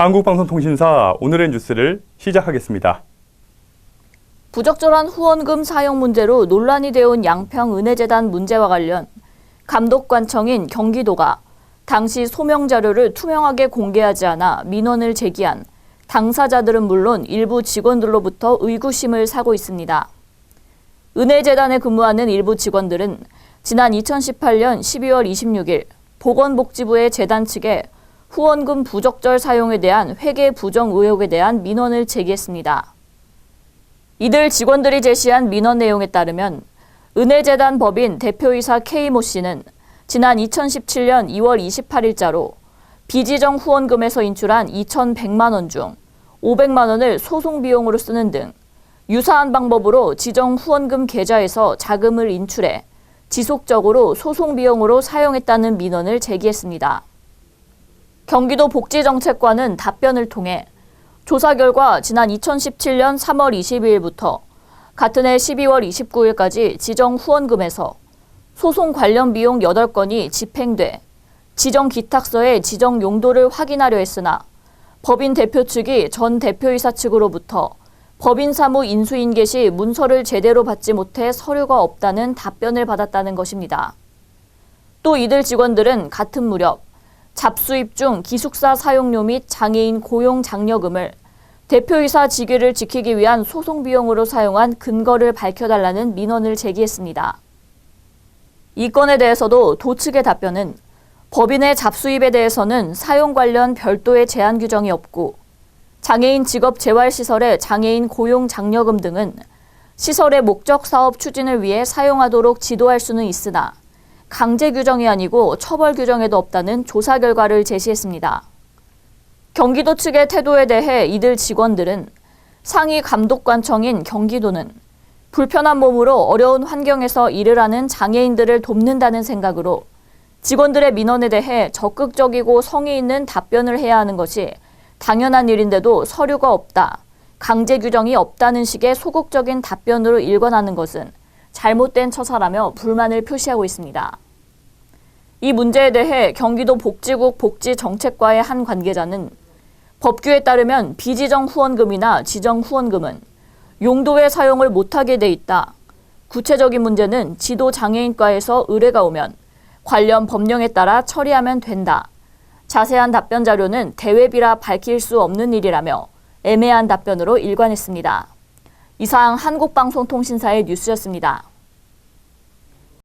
한국방송통신사 오늘의 뉴스를 시작하겠습니다. 부적절한 후원금 사용 문제로 논란이 되어온 양평은혜재단 문제와 관련 감독관청인 경기도가 당시 소명 자료를 투명하게 공개하지 않아 민원을 제기한 당사자들은 물론 일부 직원들로부터 의구심을 사고 있습니다. 은혜재단에 근무하는 일부 직원들은 지난 2018년 12월 26일 보건복지부의 재단 측에 후원금 부적절 사용에 대한 회계 부정 의혹에 대한 민원을 제기했습니다. 이들 직원들이 제시한 민원 내용에 따르면 은혜재단 법인 대표이사 K모 씨는 지난 2017년 2월 28일자로 비지정 후원금에서 인출한 2,100만 원 중 500만 원을 소송 비용으로 쓰는 등 유사한 방법으로 지정 후원금 계좌에서 자금을 인출해 지속적으로 소송 비용으로 사용했다는 민원을 제기했습니다. 경기도 복지정책과는 답변을 통해 조사 결과 지난 2017년 3월 22일부터 같은 해 12월 29일까지 지정 후원금에서 소송 관련 비용 8건이 집행돼 지정 기탁서의 지정 용도를 확인하려 했으나 법인 대표 측이 전 대표이사 측으로부터 법인 사무 인수인계 시 문서를 제대로 받지 못해 서류가 없다는 답변을 받았다는 것입니다. 또 이들 직원들은 같은 무렵 잡수입 중 기숙사 사용료 및 장애인 고용 장려금을 대표이사 직위를 지키기 위한 소송 비용으로 사용한 근거를 밝혀달라는 민원을 제기했습니다. 이 건에 대해서도 도 측의 답변은 법인의 잡수입에 대해서는 사용 관련 별도의 제한 규정이 없고 장애인 직업 재활시설의 장애인 고용 장려금 등은 시설의 목적 사업 추진을 위해 사용하도록 지도할 수는 있으나 강제 규정이 아니고 처벌 규정에도 없다는 조사 결과를 제시했습니다. 경기도 측의 태도에 대해 이들 직원들은 상위 감독관청인 경기도는 불편한 몸으로 어려운 환경에서 일을 하는 장애인들을 돕는다는 생각으로 직원들의 민원에 대해 적극적이고 성의 있는 답변을 해야 하는 것이 당연한 일인데도 서류가 없다, 강제 규정이 없다는 식의 소극적인 답변으로 일관하는 것은 잘못된 처사라며 불만을 표시하고 있습니다. 이 문제에 대해 경기도 복지국 복지정책과의 한 관계자는 법규에 따르면 비지정 후원금이나 지정 후원금은 용도의 사용을 못하게 돼 있다. 구체적인 문제는 지도장애인과에서 의뢰가 오면 관련 법령에 따라 처리하면 된다. 자세한 답변 자료는 대외비라 밝힐 수 없는 일이라며 애매한 답변으로 일관했습니다. 이상 한국방송통신사의 뉴스였습니다.